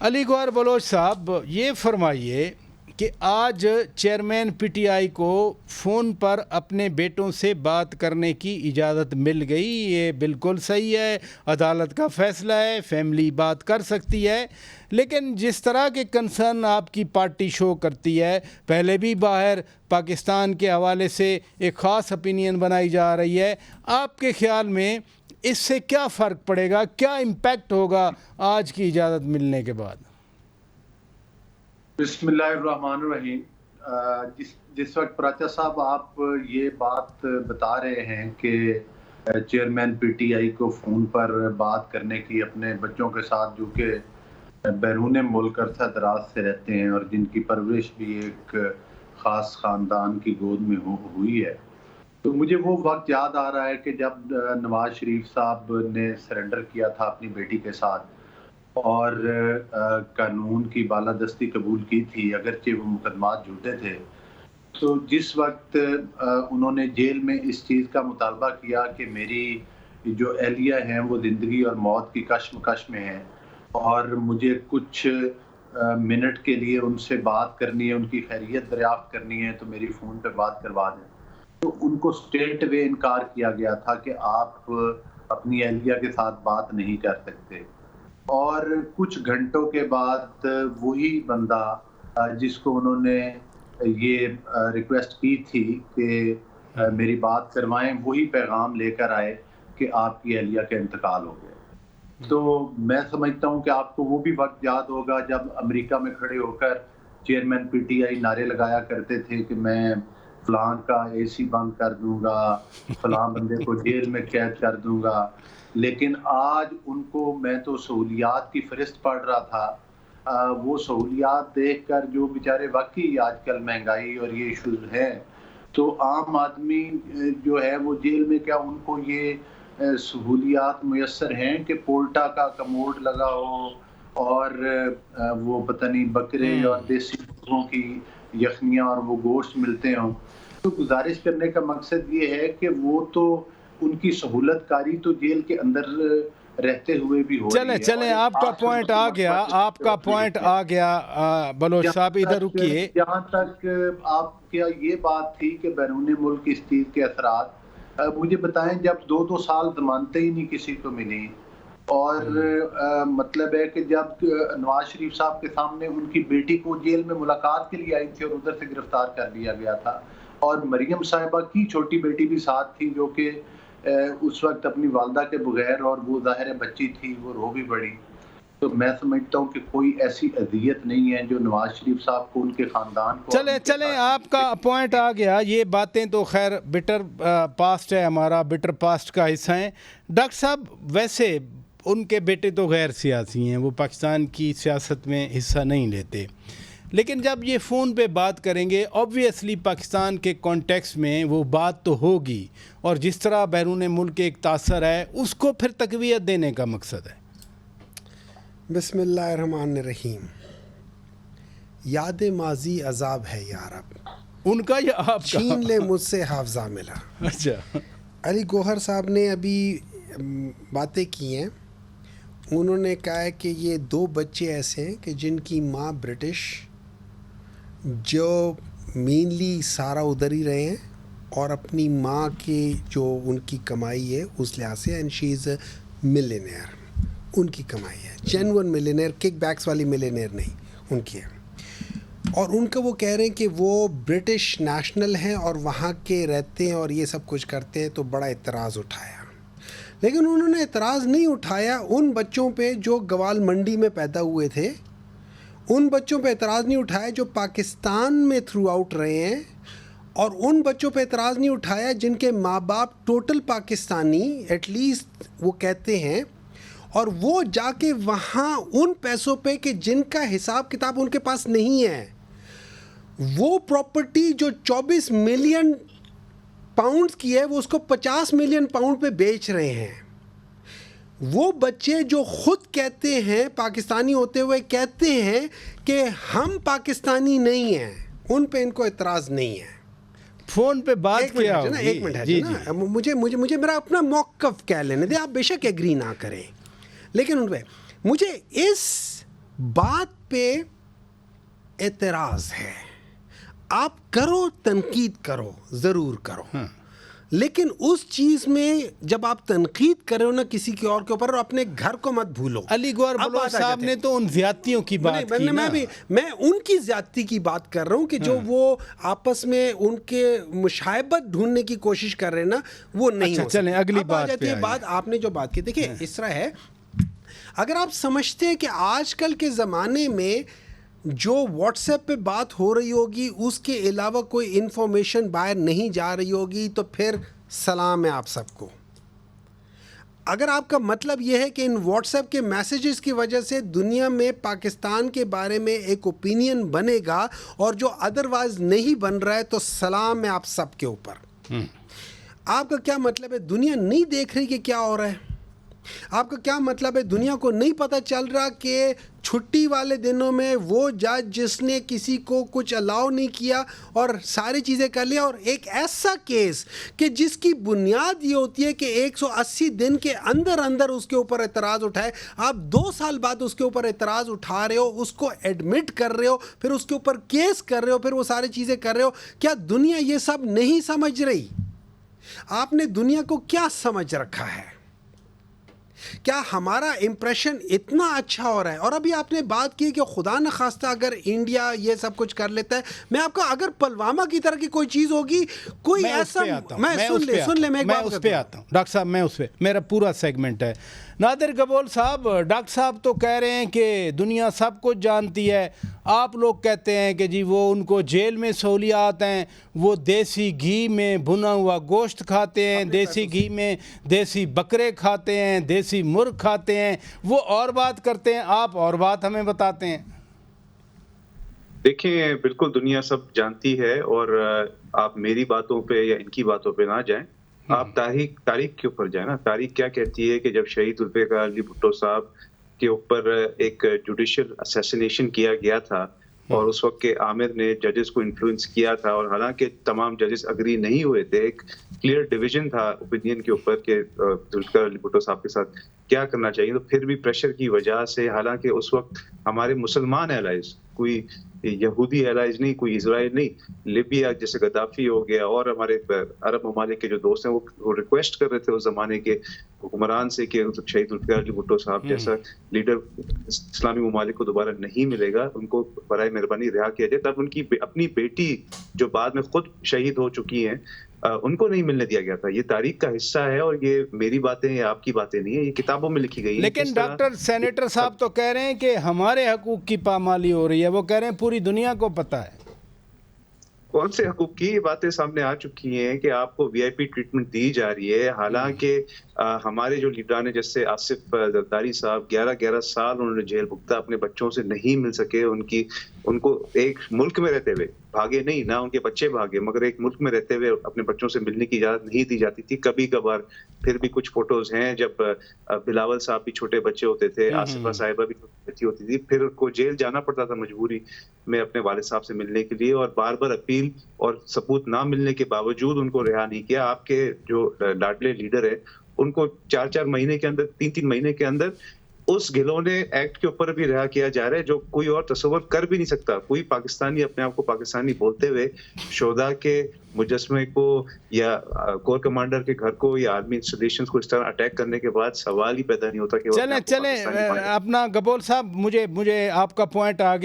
علی گوہر بلوچ صاحب، یہ فرمائیے کہ آج چیئرمین پی ٹی آئی کو فون پر اپنے بیٹوں سے بات کرنے کی اجازت مل گئی، یہ بالکل صحیح ہے، عدالت کا فیصلہ ہے، فیملی بات کر سکتی ہے، لیکن جس طرح کے کنسرن آپ کی پارٹی شو کرتی ہے، پہلے بھی باہر پاکستان کے حوالے سے ایک خاص اپینین بنائی جا رہی ہے، آپ کے خیال میں اس سے کیا فرق پڑے گا، کیا امپیکٹ ہوگا آج کی اجازت ملنے کے بعد؟ بسم اللہ الرحمن الرحیم۔ جس وقت پراچا صاحب آپ یہ بات بتا رہے ہیں کہ چیئرمین پی ٹی آئی کو فون پر بات کرنے کی اپنے بچوں کے ساتھ جو کہ بیرون ملک عرصہ دراز سے رہتے ہیں اور جن کی پرورش بھی ایک خاص خاندان کی گود میں ہوئی ہے، تو مجھے وہ وقت یاد آ رہا ہے کہ جب نواز شریف صاحب نے سرنڈر کیا تھا اپنی بیٹی کے ساتھ اور قانون کی بالادستی قبول کی تھی، اگرچہ وہ مقدمات جھوٹے تھے، تو جس وقت انہوں نے جیل میں اس چیز کا مطالبہ کیا کہ میری جو اہلیہ ہیں وہ زندگی اور موت کی کشمکش میں ہیں اور مجھے کچھ منٹ کے لیے ان سے بات کرنی ہے، ان کی خیریت دریافت کرنی ہے، تو میری فون پہ بات کروا دیں، تو ان کو اسٹریٹ وے انکار کیا گیا تھا کہ آپ اپنی اہلیہ کے ساتھ بات نہیں کر سکتے۔ اور کچھ گھنٹوں کے بعد وہی بندہ جس کو انہوں نے یہ ریکویسٹ کی تھی کہ میری بات کروائیں، وہی پیغام لے کر آئے کہ آپ کی اہلیہ کا انتقال ہو گیا۔ تو میں سمجھتا ہوں کہ آپ کو وہ بھی وقت یاد ہوگا جب امریکہ میں کھڑے ہو کر چیئرمین پی ٹی آئی نعرے لگایا کرتے تھے کہ میں فلاں کا اے سی بند کر دوں گا، فلاں بندے کو جیل میں قید کر دوں گا، لیکن آج ان کو، میں تو سہولیات کی فہرست پڑھ رہا تھا، وہ سہولیات دیکھ کر جو بیچارے واقعی آج کل مہنگائی اور یہ ایشوز ہیں، تو عام آدمی جو ہے وہ جیل میں، کیا ان کو یہ سہولیات میسر ہیں کہ پولٹا کا کموڈ لگا ہو اور وہ پتہ نہیں بکرے اور دیسی مرغوں کی یخنیاں اور وہ گوشت ملتے ہوں؟ تو گزارش کرنے کا مقصد یہ ہے کہ وہ تو ان کی سہولت کاری تو جیل کے اندر رہتے ہوئے بھی ہو رہی ہے۔ چلیں آپ کا پوائنٹ آ گیا بلوچ صاحب، ادھر رکیے۔ جہاں تک آپ کیا یہ بات تھی کہ بیرون ملک اس چیز کے اثرات، مجھے بتائیں، جب 2 سال ضمانتیں ہی نہیں کسی کو ملی، اور مطلب ہے کہ جب نواز شریف صاحب کے سامنے ان کی بیٹی کو جیل میں ملاقات کے لیے آئی تھی اور ادھر سے گرفتار کر لیا گیا تھا، اور مریم صاحبہ کی چھوٹی بیٹی بھی ساتھ تھی جو کہ اس وقت اپنی والدہ کے بغیر، اور وہ ظاہر بچی تھی، وہ رو بھی بڑی، تو میں سمجھتا ہوں کہ کوئی ایسی اذیت نہیں ہے جو نواز شریف صاحب کو، ان کے خاندان کو۔ چلیں آپ کا پوائنٹ آ گیا، یہ باتیں تو خیر بٹر پاسٹ ہے، ہمارا بٹر پاسٹ کا حصہ ہیں۔ ڈاکٹر صاحب، ویسے ان کے بیٹے تو غیر سیاسی ہیں، وہ پاکستان کی سیاست میں حصہ نہیں لیتے، لیکن جب یہ فون پہ بات کریں گے آبویسلی پاکستان کے کانٹیکس میں وہ بات تو ہوگی، اور جس طرح بیرون ملک ایک تاثر ہے اس کو پھر تقویت دینے کا مقصد ہے۔ بسم اللہ الرحمن الرحیم۔ یاد ماضی عذاب ہے یا رب، ان کا یا آپ کا؟ چھین لے مجھ سے حافظہ ملا۔ اچھا، علی گوہر صاحب نے ابھی باتیں کی ہیں، انہوں نے کہا ہے کہ یہ 2 بچے ایسے ہیں کہ جن کی ماں برٹش، جو مینلی سارا ادھر ہی رہے ہیں، اور اپنی ماں کی جو ان کی کمائی ہے اس لحاظ سے، and she is a millionaire, ان کی کمائی ہے، جینون ملینئر، کک بیکس والی ملینئر نہیں، ان کی ہے، اور ان کا وہ کہہ رہے ہیں کہ وہ برٹش نیشنل ہیں اور وہاں کے رہتے ہیں اور یہ سب کچھ کرتے ہیں، تو بڑا اعتراض اٹھایا، لیکن انہوں نے اعتراض نہیں اٹھایا ان بچوں پہ جو گوال منڈی میں پیدا ہوئے تھے، ان بچوں پہ اعتراض نہیں اٹھایا جو پاکستان میں تھرو آؤٹ رہے ہیں، اور ان بچوں پہ اعتراض نہیں اٹھایا جن کے ماں باپ ٹوٹل پاکستانی ایٹ لیسٹ وہ کہتے ہیں، اور وہ جا کے وہاں ان پیسوں پہ کہ جن کا حساب کتاب ان کے پاس نہیں ہے، وہ پراپرٹی جو 24 ملین پاؤنڈز کی ہے وہ اس کو 50 ملین پاؤنڈ پہ بیچ رہے ہیں۔ وہ بچے جو خود کہتے ہیں، پاکستانی ہوتے ہوئے کہتے ہیں کہ ہم پاکستانی نہیں ہیں، ان پہ ان کو اعتراض نہیں ہے۔ فون پہ بات کیا ہوگی؟ ایک منٹ ہے نا، مجھے میرا اپنا موقف کہہ لینے دیں، آپ بے شک ایگری نہ کریں، لیکن ان پہ مجھے اس بات پہ اعتراض ہے. آپ کرو، تنقید کرو، ضرور کرو، لیکن اس چیز میں جب آپ تنقید کرے ہو نا کسی کے اور کے اوپر، اپنے گھر کو مت بھولو. علی گوہر بلوچ صاحب نے تو ان زیادتیوں کی بات کی نا. میں ان کی زیادتی کی بات کر رہا ہوں کہ جو وہ آپس میں ان کے مشابہت ڈھونڈنے کی کوشش کر رہے ہیں نا، وہ نہیں ہو سکتی. چلیں اگلی بات پہ بات آپ نے جو بات کی، دیکھیں اس طرح ہے، اگر آپ سمجھتے ہیں کہ آج کل کے زمانے میں جو واٹس ایپ پہ بات ہو رہی ہوگی اس کے علاوہ کوئی انفارمیشن باہر نہیں جا رہی ہوگی، تو پھر سلام ہے آپ سب کو. اگر آپ کا مطلب یہ ہے کہ ان واٹس ایپ کے میسیجز کی وجہ سے دنیا میں پاکستان کے بارے میں ایک اوپینین بنے گا اور جو ادروائز نہیں بن رہا ہے، تو سلام ہے آپ سب کے اوپر. آپ کا کیا مطلب ہے دنیا نہیں دیکھ رہی کہ کیا ہو رہا ہے؟ آپ کا کیا مطلب ہے دنیا کو نہیں پتہ چل رہا کہ چھٹی والے دنوں میں وہ جج جس نے کسی کو کچھ الاؤ نہیں کیا اور ساری چیزیں کر لیا، اور ایک ایسا کیس کہ جس کی بنیاد یہ ہوتی ہے کہ 180 دن کے اندر اندر اس کے اوپر اعتراض اٹھائے، آپ 2 سال بعد اس کے اوپر اعتراض اٹھا رہے ہو، اس کو ایڈمٹ کر رہے ہو، پھر اس کے اوپر کیس کر رہے ہو، پھر وہ ساری چیزیں کر رہے ہو. کیا دنیا یہ سب نہیں سمجھ رہی؟ آپ نے دنیا کو کیا سمجھ رکھا ہے؟ کیا ہمارا امپریشن اتنا اچھا ہو رہا ہے؟ اور ابھی آپ نے بات کی کہ خدا نخواستہ اگر انڈیا یہ سب کچھ کر لیتا ہے، میں آپ کا اگر پلوامہ کی طرح کی کوئی چیز ہوگی، کوئی ایسا، میں سن لے میں اس پہ آتا ہوں ڈاکٹر صاحب، میں اس پہ میرا پورا سیگمنٹ ہے. نادر گبول صاحب، ڈاکٹر صاحب تو کہہ رہے ہیں کہ دنیا سب کچھ جانتی ہے، آپ لوگ کہتے ہیں کہ جی وہ ان کو جیل میں سہولیات ہیں، وہ دیسی گھی میں بھنا ہوا گوشت کھاتے ہیں، دیسی گھی میں دیسی بکرے کھاتے ہیں، دیسی مرغ کھاتے ہیں، وہ اور بات کرتے ہیں، آپ اور بات ہمیں بتاتے ہیں. دیکھیں، بالکل دنیا سب جانتی ہے، اور آپ میری باتوں پہ یا ان کی باتوں پہ نہ جائیں، آپ تاریخ کے اوپر جائیں نا. تاریخ کیا کہتی ہے کہ جب شہید ذوالفقار علی بھٹو صاحب کے اوپر ایک جوڈیشل اسیسینیشن کیا گیا تھا، اور اس وقت کے عامر نے ججز کو انفلوئنس کیا تھا، اور حالانکہ تمام ججز اگری نہیں ہوئے تھے، ایک کلیئر ڈویژن تھا اوپینین کے اوپر کہ ذوالفقار علی بھٹو صاحب کے ساتھ کیا کرنا چاہیے، تو پھر بھی پریشر کی وجہ سے، حالانکہ اس وقت ہمارے مسلمان ایلائز، کوئی یہودی ایلائز نہیں، کوئی اسرائیل نہیں، لیبیا جیسے غدافی ہو گیا، اور ہمارے عرب ممالک کے جو دوست ہیں وہ ریکویسٹ کر رہے تھے اس زمانے کے حکمران سے کہ شہید ذوالفقار علی بھٹو صاحب جیسا لیڈر اسلامی ممالک کو دوبارہ نہیں ملے گا، ان کو برائے مہربانی رہا کیا جائے. تب ان کی اپنی بیٹی جو بعد میں خود شہید ہو چکی ہیں، ان کو نہیں ملنے دیا گیا تھا. یہ تاریخ کا حصہ ہے، اور یہ میری باتیں یا آپ کی باتیں نہیں ہیں، یہ کتابوں میں لکھی گئی ہیں. لیکن ڈاکٹر سینیٹر صاحب تو کہہ رہے ہیں کہ ہمارے حقوق کی پامالی ہو رہی ہے، وہ کہہ رہے ہیں پوری دنیا کو پتہ ہے. کون سے حقوق کی؟ یہ باتیں سامنے آ چکی ہیں کہ آپ کو وی آئی پی ٹریٹمنٹ دی جا رہی ہے، حالانکہ ہمارے جو لیڈران ہیں جیسے آصف زرداری صاحب 11 سال انہوں نے جیل بھگتا، اپنے بچوں سے نہیں مل سکے. ان کو ایک ملک میں رہتے ہوئے، بھاگے نہیں، نہ ان کے بچے بھاگے، مگر ایک ملک میں رہتے ہوئے اپنے بچوں سے ملنے کی اجازت نہیں دی جاتی تھی. کبھی کبھار پھر بھی کچھ فوٹوز ہیں جب بلاول صاحب بھی چھوٹے بچے ہوتے تھے، آصفہ صاحبہ بھی بچی ہوتی تھی، پھر ان کو جیل جانا پڑتا تھا مجبوری میں اپنے والد صاحب سے ملنے کے لیے، اور بار بار اپیل اور ثبوت نہ ملنے کے باوجود ان کو رہا نہیں کیا. آپ کے جو لاڈلے لیڈر ہیں ان کو 4 مہینے کے اندر، 3 مہینے کے اندر اس گھلونے ایکٹ کے اوپر بھی رہا کیا جا رہا ہے، جو کوئی اور تصور کر بھی نہیں سکتا. کوئی پاکستانی اپنے آپ کو پاکستانی بولتے ہوئے شہداء کے مجسمے کو یا کور کمانڈر کے گھر کو یا آرمی انسٹالیشنز کو اس طرح اٹیک کرنے کے بعد سوال ہی پیدا نہیں ہوتا کہ چلیں اپنا گبول صاحب، مجھے آپ کا پوائنٹ آ گیا.